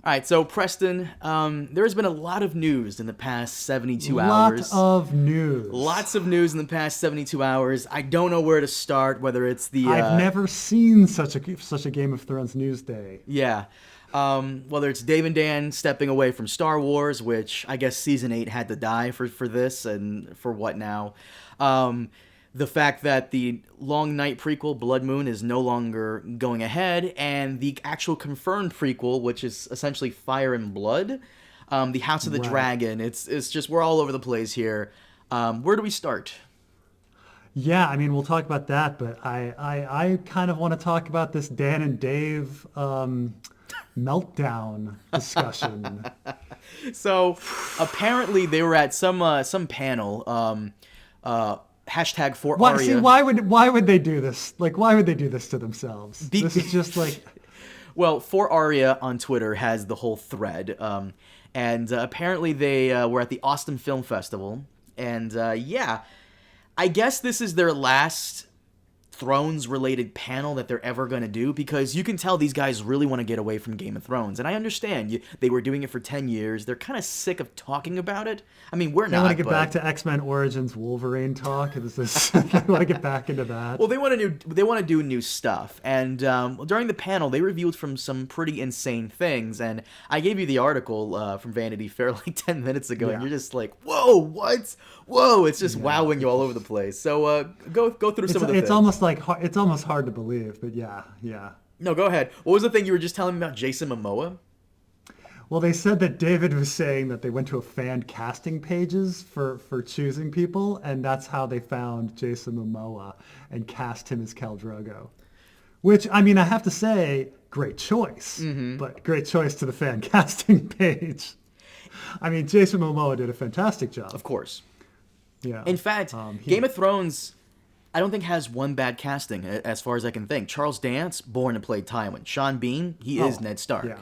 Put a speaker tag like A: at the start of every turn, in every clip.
A: All right, so Preston, there has been a lot of news in the past 72 hours. Lots of news in the past 72 hours. I don't know where to start, whether it's the...
B: I've never seen such a Game of Thrones news day.
A: Yeah. Whether it's Dave and Dan stepping away from Star Wars, which I guess Season 8 had to die for this, and for what now? The fact that the Long Night prequel, Blood Moon, is no longer going ahead, and the actual confirmed prequel, which is essentially Fire and Blood, the House of the Dragon. It's just, we're all over the place here. Where do we start?
B: Yeah, I mean, we'll talk about that, but I kind of want to talk about this Dan and Dave meltdown discussion.
A: So apparently they were at some panel. Hashtag for Arya.
B: See, why would they do this? Like, why would they do this to themselves? This is just like...
A: Well, for Arya on Twitter has the whole thread. And apparently they were at the Austim Film Festival. And yeah, I guess this is their last Thrones-related panel that they're ever going to do, because you can tell these guys really want to get away from Game of Thrones. And I understand. They were doing it for 10 years. They're kind of sick of talking about it. I mean, we're not.
B: They want to get back to X-Men Origins Wolverine talk? They want to get back into that?
A: Well, they want to do new stuff. And during the panel, they revealed from some pretty insane things. And I gave you the article from Vanity Fair like 10 minutes ago, and you're just like, whoa, what? Whoa, it's just wowing you all over the place. So go through some of the things.
B: It's almost hard to believe, but yeah.
A: No, go ahead. What was the thing you were just telling me about Jason Momoa?
B: Well, they said that David was saying that they went to a fan casting pages for choosing people, and that's how they found Jason Momoa and cast him as Khal Drogo. Which, I mean, I have to say, great choice, but great choice to the fan casting page. I mean, Jason Momoa did a fantastic job.
A: Of course.
B: Yeah.
A: In fact, Game of Thrones, I don't think has one bad casting as far as I can think. Charles Dance, born to play Tywin. Sean Bean, he is Ned Stark.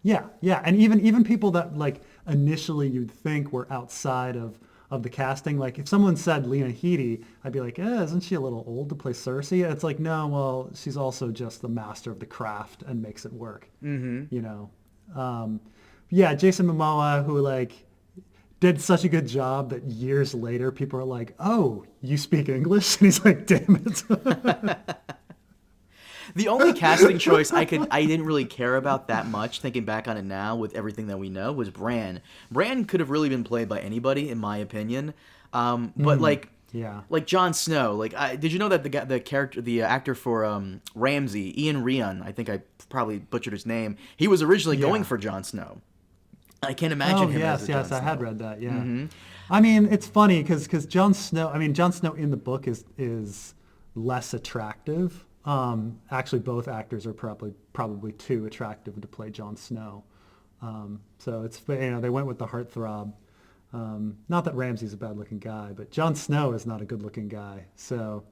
B: Yeah, and even people that like initially you'd think were outside of the casting, like if someone said Lena Headey, I'd be like, isn't she a little old to play Cersei? It's like, no, well, she's also just the master of the craft and makes it work. You know, Jason Momoa, who like did such a good job that years later people are like, oh, you speak English? And he's like, damn it.
A: The only casting choice I didn't really care about that much, thinking back on it now with everything that we know, was Bran. Bran could have really been played by anybody, in my opinion. But like Jon Snow, like did you know that the actor for Ramsay, Ian Rheon, I think I probably butchered his name, he was originally going for Jon Snow. I can't imagine him as a Jon Snow.
B: I had read that. Yeah, I mean, it's funny because Jon Snow. I mean, Jon Snow in the book is less attractive. Actually, both actors are probably too attractive to play Jon Snow. So it's, they went with the heartthrob. Not that Ramsay's a bad-looking guy, but Jon Snow is not a good-looking guy. So,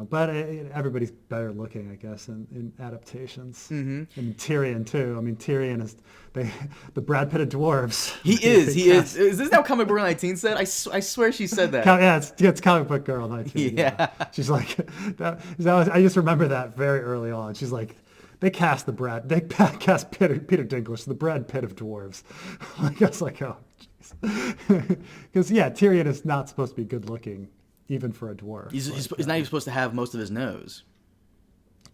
B: but everybody's better looking, I guess, in adaptations. And Tyrion too. I mean, Tyrion is the Brad Pitt of dwarves.
A: He is. Is this how Comic Book 19 said? I swear she said that.
B: Yeah, it's Comic Book Girl 19. Yeah. She's like, I just remember that very early on. She's like, they cast Peter Dinklage, the Brad Pitt of dwarves. I was like, oh, jeez. Because Tyrion is not supposed to be good looking, even for a dwarf.
A: He's not even supposed to have most of his nose.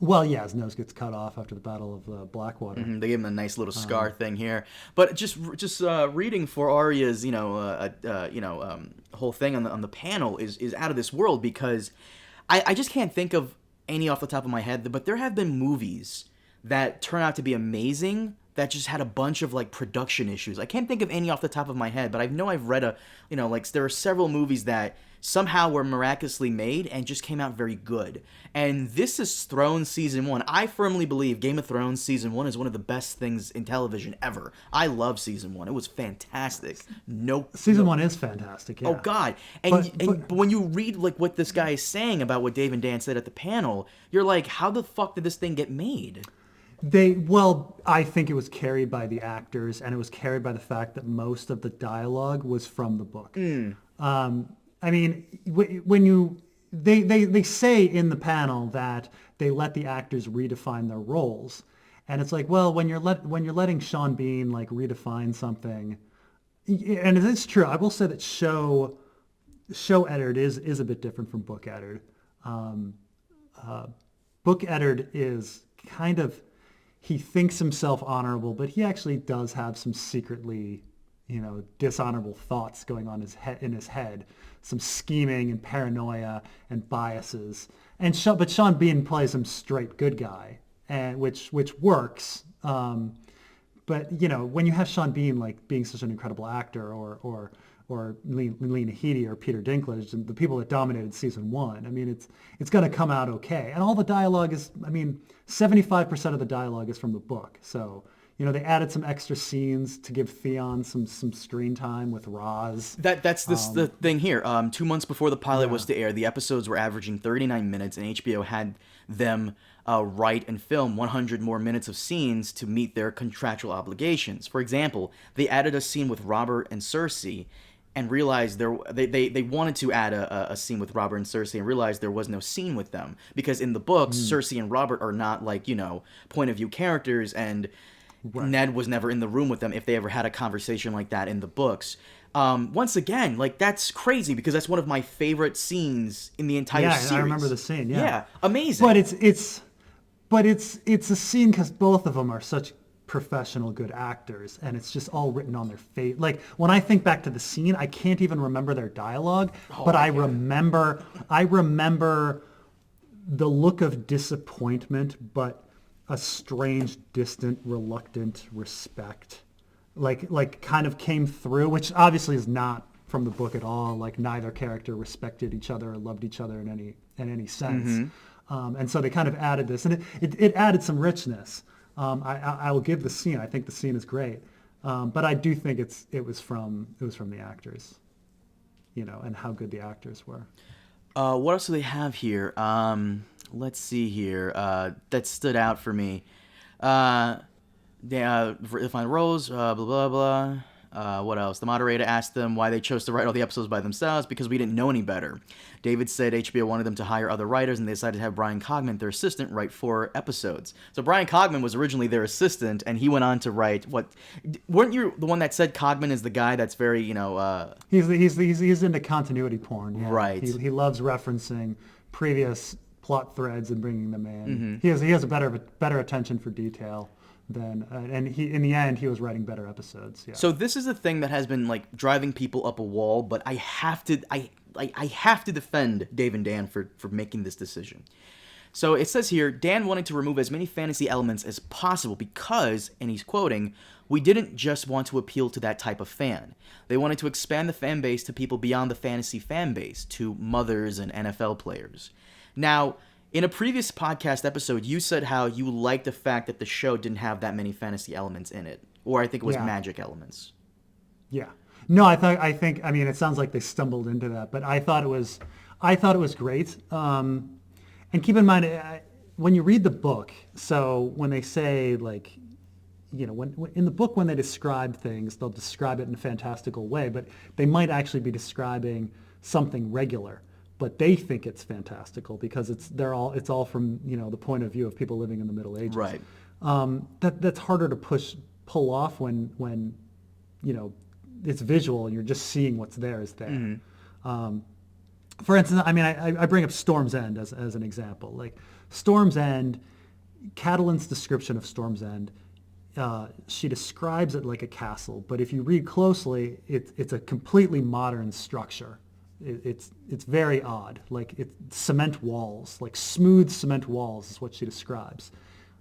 B: Well, his nose gets cut off after the Battle of Blackwater.
A: They gave him a nice little scar thing here. But just reading for Arya's, whole thing on the panel is out of this world, because I just can't think of any off the top of my head. But there have been movies that turn out to be amazing that just had a bunch of like production issues. I can't think of any off the top of my head, but I know I've read there are several movies that somehow were miraculously made and just came out very good. And this is Thrones Season 1. I firmly believe Game of Thrones Season 1 is one of the best things in television ever. I love Season 1. It was fantastic.
B: Season 1 is fantastic, yeah.
A: Oh, God. But when you read like what this guy is saying about what Dave and Dan said at the panel, you're like, how the fuck did this thing get made?
B: I think it was carried by the actors, and it was carried by the fact that most of the dialogue was from the book. I mean, they say in the panel that they let the actors redefine their roles, And it's like, well, when you're letting Sean Bean like redefine something, and it is true. I will say that show Eddard is a bit different from book Eddard. Book Eddard is kind of, he thinks himself honorable, but he actually does have some secretly, dishonorable thoughts going on in his head, some scheming and paranoia and biases. But Sean Bean plays him straight good guy, and which works. But when you have Sean Bean like being such an incredible actor, or Lena Headey or Peter Dinklage, and the people that dominated season 1, I mean, it's going to come out okay. And all the dialogue is, 75% of the dialogue is from the book. So they added some extra scenes to give Theon some screen time with Roz.
A: That's the thing here. 2 months before the pilot was to air, the episodes were averaging 39 minutes, and HBO had them write and film 100 more minutes of scenes to meet their contractual obligations. For example, they added a scene with Robert and Cersei, and realized they wanted to add a scene with Robert and Cersei, and realized there was no scene with them, because in the books, Cersei and Robert are not point of view characters, and Ned was never in the room with them if they ever had a conversation like that in the books. Once again, that's crazy, because that's one of my favorite scenes in the entire series.
B: Yeah, I remember the scene. Yeah,
A: amazing.
B: But it's a scene because both of them are such professional good actors, and it's just all written on their face. Like, when I think back to the scene, I can't even remember their dialogue, but I remember the look of disappointment, but a strange, distant, reluctant respect, like kind of came through, which obviously is not from the book at all. Like, neither character respected each other or loved each other in any sense. And so they kind of added this, and it added some richness. I will give the scene. I think the scene is great, but I do think it was from the actors, and how good the actors were.
A: What else do they have here? Let's see here. That stood out for me. They find roles. Blah blah blah. What else? The moderator asked them why they chose to write all the episodes by themselves, because we didn't know any better. David said HBO wanted them to hire other writers, and they decided to have Brian Cogman, their assistant, write 4 episodes. So Brian Cogman was originally their assistant, and he went on to write what? Weren't you the one that said Cogman is the guy that's very,
B: He's into continuity porn. Yeah.
A: Right.
B: He loves referencing previous plot threads and bringing them in. He has a better attention for detail. And he, in the end, he was writing better episodes. Yeah.
A: So this is the thing that has been driving people up a wall, but I have to defend Dave and Dan for making this decision. So it says here, Dan wanted to remove as many fantasy elements as possible because, and he's quoting, "We didn't just want to appeal to that type of fan. They wanted to expand the fan base to people beyond the fantasy fan base, to mothers and NFL players." Now, in a previous podcast episode, you said how you liked the fact that the show didn't have that many fantasy elements in it, or I think it was magic elements.
B: Yeah. No, I think. It sounds like they stumbled into that, but I thought it was great. And keep in mind, when you read the book, so when they say when in the book when they describe things, they'll describe it in a fantastical way, but they might actually be describing something regular. But they think it's fantastical because it's all from the point of view of people living in the Middle Ages.
A: Right.
B: That's harder to pull off when it's visual and you're just seeing what's there is there. Mm-hmm. For instance, I bring up Storm's End as an example. Like Storm's End, Catelyn's description of Storm's End, she describes it like a castle, but if you read closely, it's a completely modern structure. It's very odd. Like it's cement walls, like smooth cement walls is what she describes.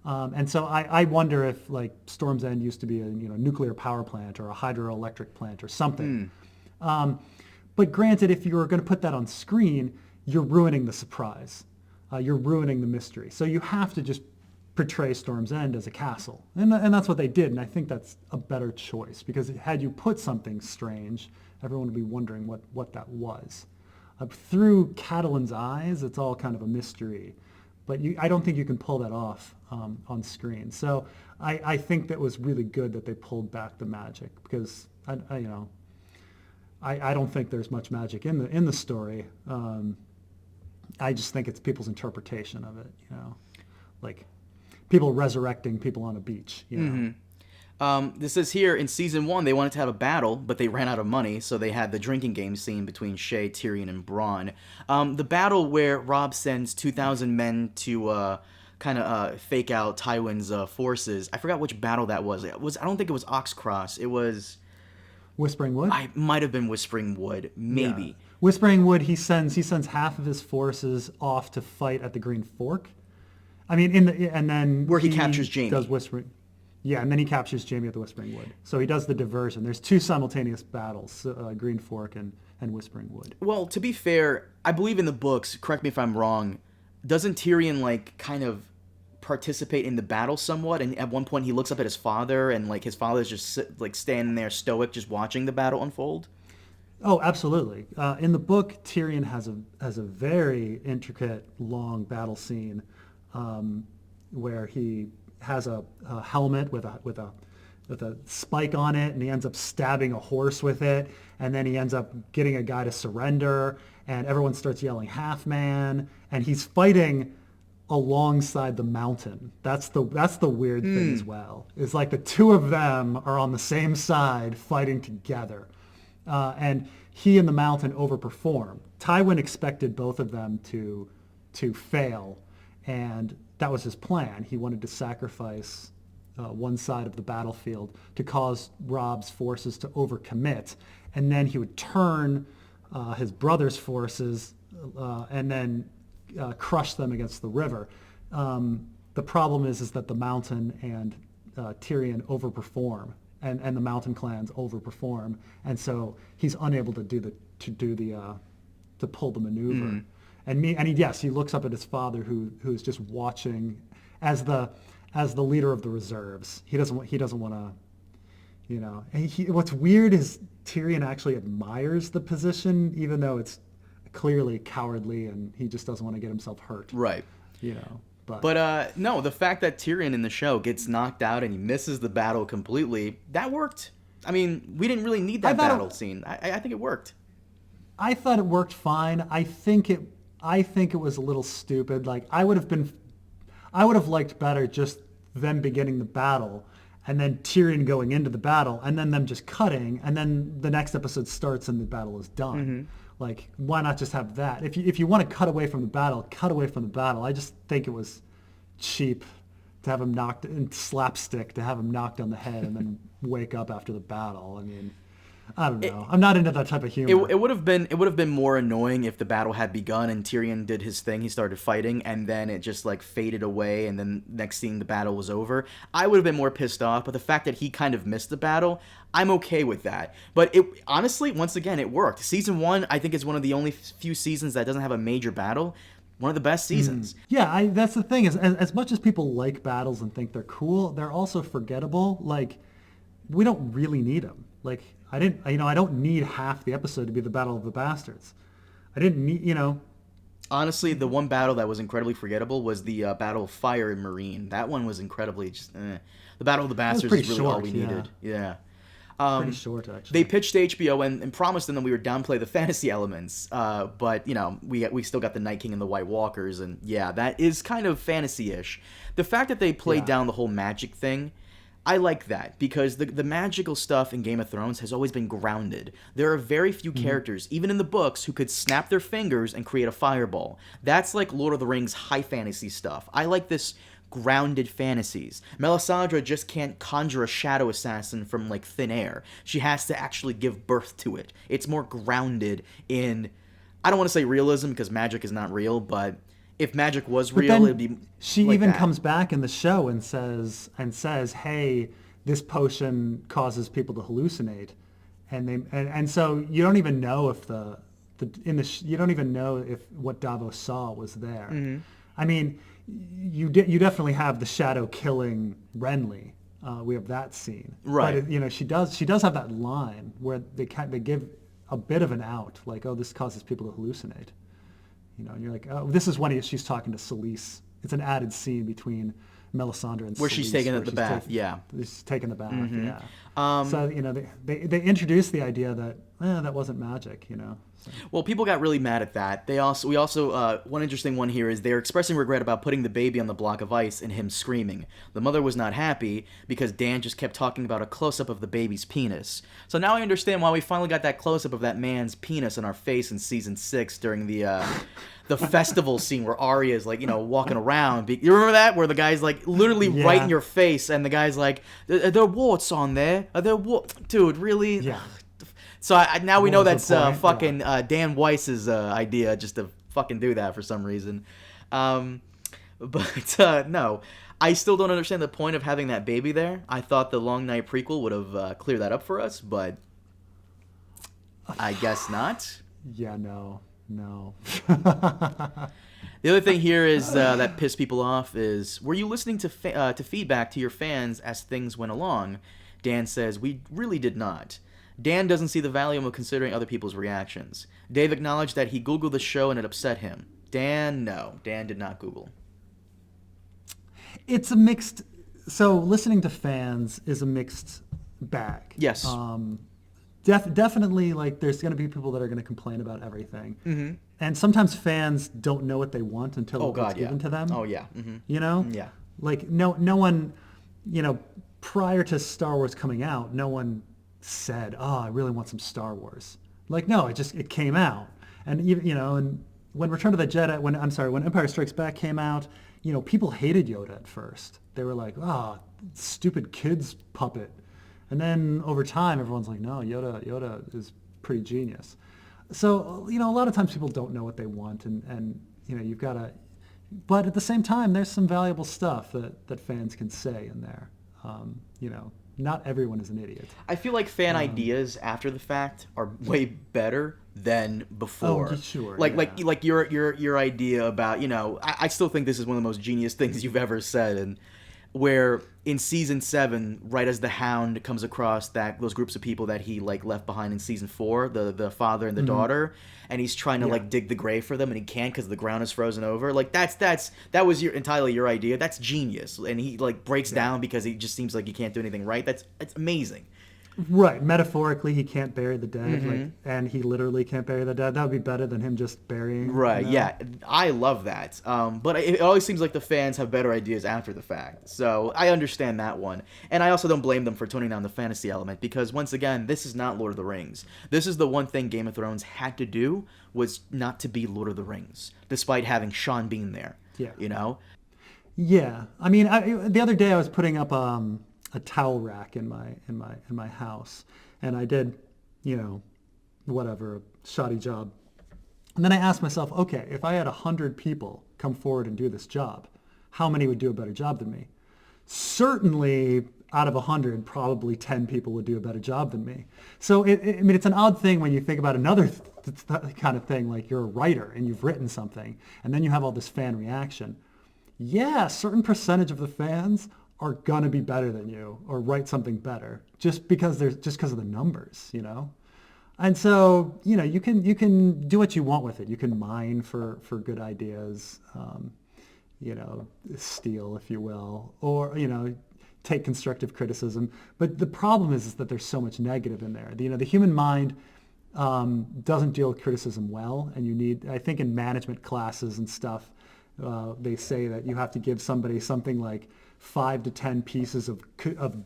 B: And so I wonder if Storm's End used to be a nuclear power plant or a hydroelectric plant or something. But granted, if you were going to put that on screen, you're ruining the surprise. You're ruining the mystery. So you have to just portray Storm's End as a castle. And that's what they did. And I think that's a better choice because had you put something strange, everyone would be wondering what that was. Through Catelyn's eyes, it's all kind of a mystery. But I don't think you can pull that off on screen. So I think that was really good that they pulled back the magic because I don't think there's much magic in the story. I just think it's people's interpretation of it. people resurrecting people on a beach. You know?
A: This says here in season 1 they wanted to have a battle, but they ran out of money, so they had the drinking game scene between Shae, Tyrion, and Bronn. The battle where Robb sends 2,000 men to kind of fake out Tywin's forces. I forgot which battle that was. I don't think it was Oxcross. It was
B: Whispering Wood.
A: I might have been Whispering Wood, maybe.
B: Yeah. Whispering Wood. He sends half of his forces off to fight at the Green Fork. I mean, and then
A: where he captures Jaime.
B: Does Whispering. Yeah, and then he captures Jaime at the Whispering Wood. So he does the diversion. There's 2 simultaneous battles, Green Fork and Whispering Wood.
A: Well, to be fair, I believe in the books, correct me if I'm wrong, doesn't Tyrion, like, kind of participate in the battle somewhat? And at one point he looks up at his father, and, like, his father's just, like, standing there stoic, just watching the battle unfold?
B: Oh, absolutely. In the book, Tyrion has a very intricate, long battle scene where he has a helmet with a spike on it, and he ends up stabbing a horse with it, and then he ends up getting a guy to surrender, and everyone starts yelling "half man," and he's fighting alongside the mountain. That's the weird thing as well. It's like the 2 of them are on the same side fighting together, and he and the mountain overperform. Tywin expected both of them to fail, and that was his plan. He wanted to sacrifice one side of the battlefield to cause Robb's forces to overcommit, and then he would turn his brother's forces and then crush them against the river. The problem is that the mountain and Tyrion overperform, and the mountain clans overperform, and so he's unable to pull the maneuver. He looks up at his father, who's just watching as the leader of the reserves. He doesn't want to, you know. And what's weird is Tyrion actually admires the position, even though it's clearly cowardly, and he just doesn't want to get himself hurt.
A: Right.
B: You know.
A: But no, the fact that Tyrion in the show gets knocked out and he misses the battle completely, that worked. I mean, we didn't really need that battle scene. I think it worked.
B: I thought it worked fine. I think it was a little stupid. Like, I would have liked better just them beginning the battle, and then Tyrion going into the battle, and then them just cutting, and then the next episode starts and the battle is done. Like, why not just have that? If you want to cut away from the battle, cut away from the battle. I just think it was cheap to have him knocked, and slapstick to have him knocked on the head and then wake up after the battle. I mean, I don't know. I'm not into that type of humor.
A: It would have been more annoying if the battle had begun and Tyrion did his thing. He started fighting, and then it just like faded away, and then next scene the battle was over. I would have been more pissed off. But the fact that he kind of missed the battle, I'm okay with that. But it honestly, once again, it worked. Season 1, I think, is one of the only few seasons that doesn't have a major battle. One of the best seasons.
B: Yeah, that's the thing. Is as much as people like battles and think they're cool, they're also forgettable. Like, we don't really need them. Like, I don't need half the episode to be the Battle of the Bastards. I didn't need, you know.
A: Honestly, the one battle that was incredibly forgettable was the Battle of Fire and Marine. That one was incredibly just. The Battle of the Bastards is really all we needed. Yeah.
B: Pretty short, actually.
A: They pitched to HBO and promised them that we would downplay the fantasy elements, but, you know, we still got the Night King and the White Walkers, and yeah, that is kind of fantasy-ish. The fact that they played down the whole magic thing, I like that, because the magical stuff in Game of Thrones has always been grounded. There are very few characters, even in the books, who could snap their fingers and create a fireball. That's like Lord of the Rings high fantasy stuff. I like this grounded fantasies. Melisandre just can't conjure a shadow assassin from like thin air. She has to actually give birth to it. It's more grounded in, I don't want to say realism because magic is not real, but if magic was real, it'd be
B: she
A: like
B: even
A: that.
B: Comes back in the show and says, hey, this potion causes people to hallucinate, and so you don't even know if you don't even know if what Davos saw was there. I mean, you definitely have the shadow killing Renly. We have that scene,
A: right?
B: But you know, she does have that line where they give a bit of an out, like, oh, this causes people to hallucinate. You know, and you're like, oh, this is when she's talking to Selyse. It's an added scene between Melisandre and
A: where
B: Selyse,
A: she's taking the bath.
B: She's taking the bath. Yeah. So you know, they introduced the idea that that wasn't magic, So.
A: Well, people got really mad at that. We also one interesting one here is they're expressing regret about putting the baby on the block of ice and him screaming. The mother was not happy because Dan just kept talking about a close-up of the baby's penis. So now I understand why we finally got that close-up of that man's penis in our face in season 6 during the festival scene where Arya's like, walking around. You remember that? Where the guy's like literally right in your face and the guy's like, are there warts on there? Are there warts? Dude, really?
B: Yeah.
A: So now we know that's fucking Dan Weiss's idea just to fucking do that for some reason. But no, I still don't understand the point of having that baby there. I thought the Long Night prequel would have cleared that up for us, but I guess not.
B: Yeah, no.
A: The other thing here is that pissed people off is, were you listening to feedback to your fans as things went along? Dan says, we really did not. Dan doesn't see the value of considering other people's reactions. Dave acknowledged that he Googled the show and it upset him. Dan did not Google.
B: It's a mixed... So listening to fans is a mixed bag.
A: Yes.
B: Definitely, like, there's going to be people that are going to complain about everything. Mm-hmm. And sometimes fans don't know what they want until it's given to them.
A: Oh, yeah. Mm-hmm.
B: Yeah. Like, no one, prior to Star Wars coming out, no one said, I really want some Star Wars. Like, no, it came out. And, and when Return of the Jedi, when Empire Strikes Back came out, people hated Yoda at first. They were like, stupid kid's puppet. And then over time, everyone's like, no, Yoda is pretty genius. So, a lot of times people don't know what they want and you've got to, but at the same time, there's some valuable stuff that fans can say in there. Not everyone is an idiot.
A: I feel like fan ideas after the fact are way better than before.
B: Oh, sure.
A: Like your idea about, I still think this is one of the most genius things you've ever said, and where in season 7, right as the Hound comes across those groups of people that he left behind in season 4, the father and the daughter, and he's trying to dig the grave for them and he can't because the ground is frozen over. Like that was entirely your idea. That's genius. And he breaks down because he just seems like he can't do anything right. That's amazing.
B: Right. Metaphorically, he can't bury the dead, and he literally can't bury the dead. That would be better than him just burying.
A: Right. Yeah. I love that. But it always seems like the fans have better ideas after the fact. So I understand that one. And I also don't blame them for toning down the fantasy element because, once again, this is not Lord of the Rings. This is the one thing Game of Thrones had to do, was not to be Lord of the Rings, despite having Sean Bean there. Yeah.
B: Yeah. I mean, the other day I was putting up a towel rack in my house, and I did, whatever, a shoddy job. And then I asked myself, okay, if I had 100 people come forward and do this job, how many would do a better job than me? Certainly, out of 100, probably 10 people would do a better job than me. So it's an odd thing when you think about another kind of thing, like you're a writer and you've written something, and then you have all this fan reaction. Yeah, a certain percentage of the fans are gonna be better than you or write something better just because of the numbers, And so, you can do what you want with it. You can mine for good ideas, steal, if you will, or, take constructive criticism. But the problem is that there's so much negative in there. The human mind doesn't deal with criticism well, and I think in management classes and stuff, they say that you have to give somebody something like 5 to 10 pieces of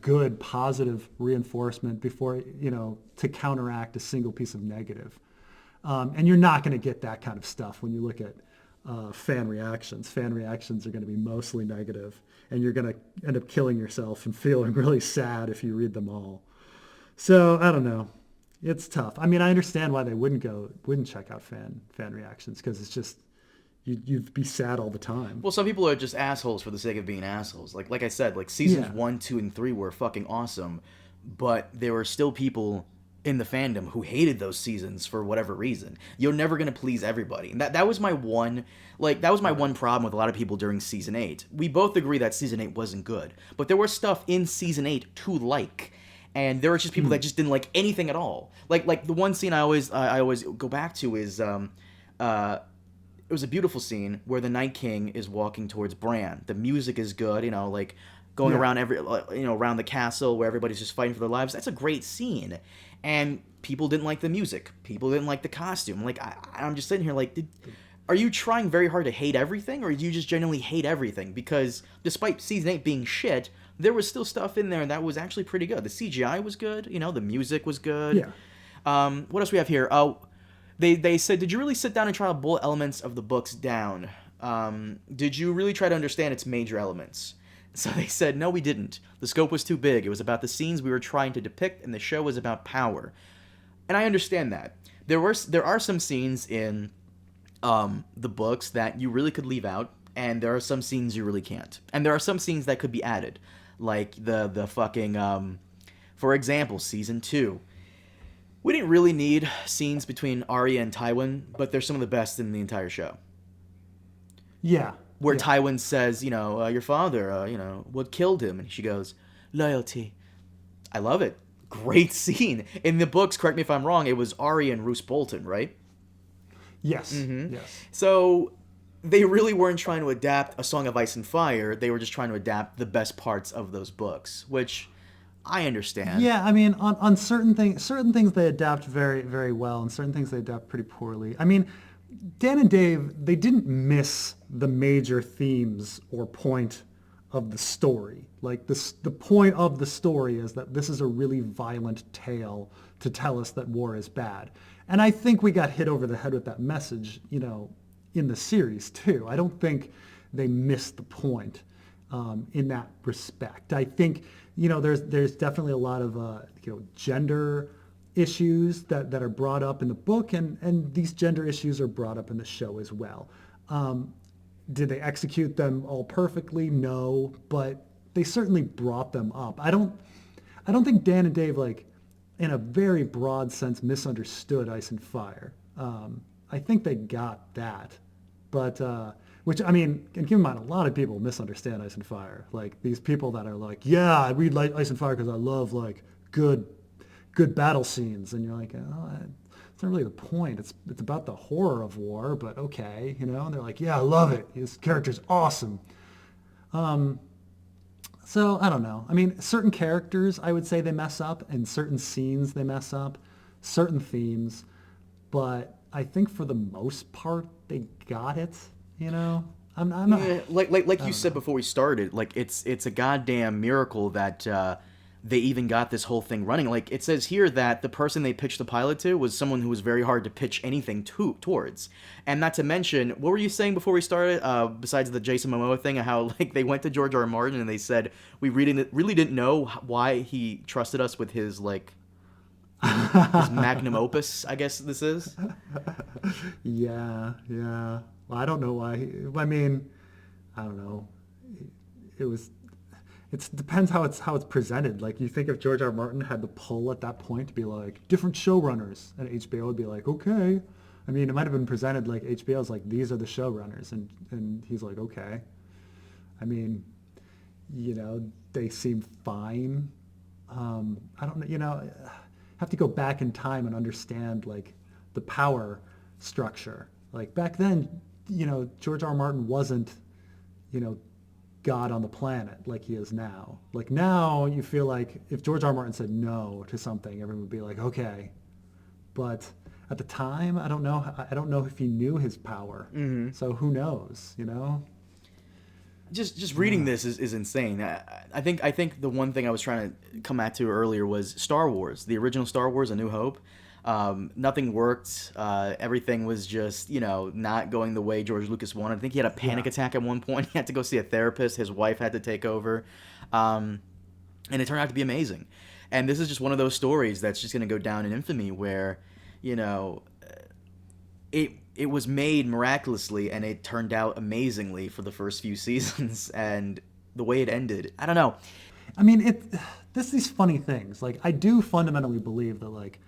B: good, positive reinforcement before, to counteract a single piece of negative. And you're not going to get that kind of stuff when you look at fan reactions. Fan reactions are going to be mostly negative, and you're going to end up killing yourself and feeling really sad if you read them all. So, I don't know. It's tough. I mean, I understand why they wouldn't check out fan reactions, because it's just, you'd be sad all the time.
A: Well, some people are just assholes for the sake of being assholes. Like I said, seasons 1, 2, and 3 were fucking awesome, but there were still people in the fandom who hated those seasons for whatever reason. You're never gonna please everybody, and that was my one one problem with a lot of people during season 8. We both agree that season 8 wasn't good, but there was stuff in season 8 to like. And there were just people that just didn't like anything at all. Like the one scene I always go back to is it was a beautiful scene where the Night King is walking towards Bran. The music is good, going
B: Yeah.
A: around around the castle where everybody's just fighting for their lives. That's a great scene, and people didn't like the music. People didn't like the costume. Like I'm just sitting here like, are you trying very hard to hate everything, or do you just genuinely hate everything? Because despite season 8 being shit, there was still stuff in there that was actually pretty good. The CGI was good. The music was good.
B: Yeah.
A: What else we have here? Oh, they said, did you really sit down and try to boil elements of the books down? Did you really try to understand its major elements? So they said, no, we didn't. The scope was too big. It was about the scenes we were trying to depict, and the show was about power. And I understand that. There are some scenes in the books that you really could leave out, and there are some scenes you really can't. And there are some scenes that could be added, like the fucking, for example, season 2. We didn't really need scenes between Arya and Tywin, but they're some of the best in the entire show.
B: Yeah.
A: Where
B: yeah.
A: Tywin says, your father, what killed him? And she goes, loyalty. I love it. Great scene. In the books, correct me if I'm wrong, it was Arya and Roose Bolton, right?
B: Yes.
A: Mm-hmm.
B: Yes.
A: So they really weren't trying to adapt A Song of Ice and Fire. They were just trying to adapt the best parts of those books, which I understand.
B: Yeah, I mean, on certain things they adapt very, very well, and certain things they adapt pretty poorly. I mean, Dan and Dave, they didn't miss the major themes or point of the story. Like, the point of the story is that this is a really violent tale to tell us that war is bad. And I think we got hit over the head with that message, in the series, too. I don't think they missed the point in that respect. I think, there's definitely a lot of, gender issues that are brought up in the book, and these gender issues are brought up in the show as well. Did they execute them all perfectly? No, but they certainly brought them up. I don't think Dan and Dave, like, in a very broad sense, misunderstood Ice and Fire. I think they got that, but which, I mean, and keep in mind, a lot of people misunderstand Ice and Fire. Like, these people that are like, yeah, I read like Ice and Fire because I love, like, good battle scenes, and you're like, oh, it's not really the point. It's about the horror of war, but okay, and they're like, yeah, I love it. His character's awesome. So I don't know. I mean, certain characters, I would say they mess up, and certain scenes they mess up, certain themes, but I think for the most part they got it. I'm not.
A: Yeah, like you said before we started, like it's a goddamn miracle that they even got this whole thing running. Like, it says here that the person they pitched the pilot to was someone who was very hard to pitch anything towards. And not to mention, what were you saying before we started, besides the Jason Momoa thing, how, like, they went to George R.R. Martin and they said, we really didn't know why he trusted us with his, like, his magnum opus, I guess this is?
B: Yeah. Well, I don't know why. I mean, I don't know. It depends how it's presented. Like, you think if George R. R. Martin had the pull at that point to be like, different showrunners, and HBO would be like, okay. I mean, it might have been presented like HBO's like, these are the showrunners, and he's like, okay. I mean, they seem fine. I don't know, have to go back in time and understand, like, the power structure. Like, back then, George R. R. Martin wasn't, God on the planet like he is now. Like, now you feel like if George R. R. Martin said no to something, everyone would be like, okay. But at the time, I don't know if he knew his power. Mm-hmm. So who knows,
A: Just reading this is insane. I think the one thing I was trying to come at to earlier was Star Wars, the original Star Wars, A New Hope. Nothing worked. Everything was just, not going the way George Lucas wanted. I think he had a panic attack at one point. He had to go see a therapist. His wife had to take over. And it turned out to be amazing. And this is just one of those stories that's just going to go down in infamy where, it was made miraculously and it turned out amazingly for the first few seasons. And the way it ended, I don't know.
B: I mean, these funny things. Like, I do fundamentally believe that, like,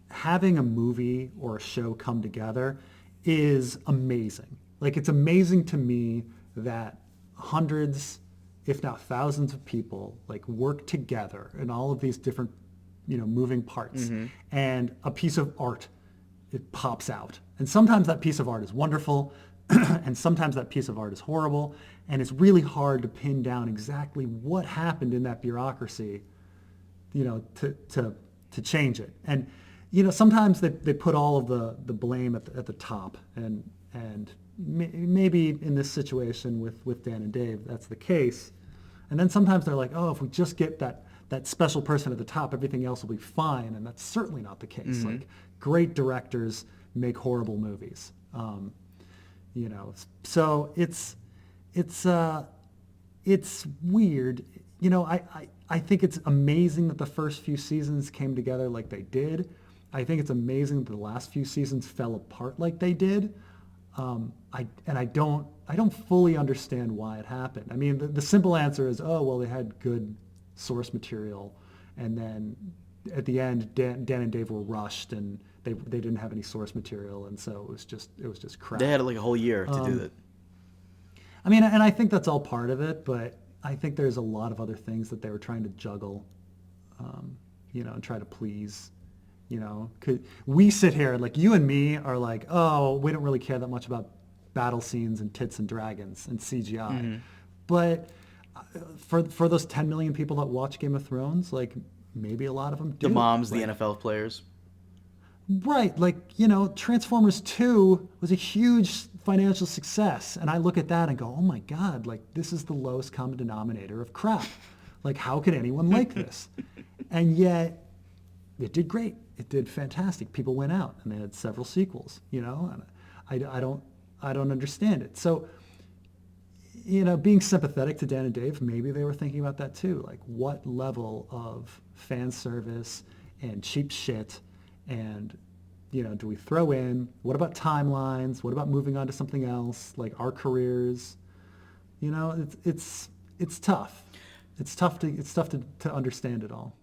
B: having a movie or a show come together is amazing. Like, it's amazing to me that hundreds, if not thousands of people, like, work together in all of these different, moving parts. Mm-hmm. And a piece of art, it pops out. And sometimes that piece of art is wonderful. and sometimes that piece of art is horrible, and it's really hard to pin down exactly what happened in that bureaucracy, to change it. And sometimes they put all of the blame at the top, and maybe in this situation with Dan and Dave that's the case. And then sometimes they're like, oh, if we just get that special person at the top, everything else will be fine, and that's certainly not the case. Like, great directors make horrible movies. So it's weird. I think it's amazing that the first few seasons came together like they did. I think it's amazing that the last few seasons fell apart like they did. I don't fully understand why it happened. I mean, the simple answer is, oh, well, they had good source material, and then at the end, Dan and Dave were rushed, and they didn't have any source material, and so it was just crap.
A: They had like a whole year to do that.
B: I mean, and I think that's all part of it, but I think there's a lot of other things that they were trying to juggle, and try to please. We sit here, like, you and me are like, oh, we don't really care that much about battle scenes and tits and dragons and CGI. But for those 10 million people that watch Game of Thrones, like, maybe a lot of them do.
A: The moms,
B: like,
A: the NFL players.
B: Right. Like, Transformers 2 was a huge financial success. And I look at that and go, oh my God, like, this is the lowest common denominator of crap. Like, how could anyone like this? And yet, it did great. It did fantastic. People went out and they had several sequels, and I don't understand it. So, being sympathetic to Dan and Dave, maybe they were thinking about that too. Like, what level of fan service and cheap shit, and, do we throw in? What about timelines? What about moving on to something else, like our careers? It's tough. It's tough to understand it all.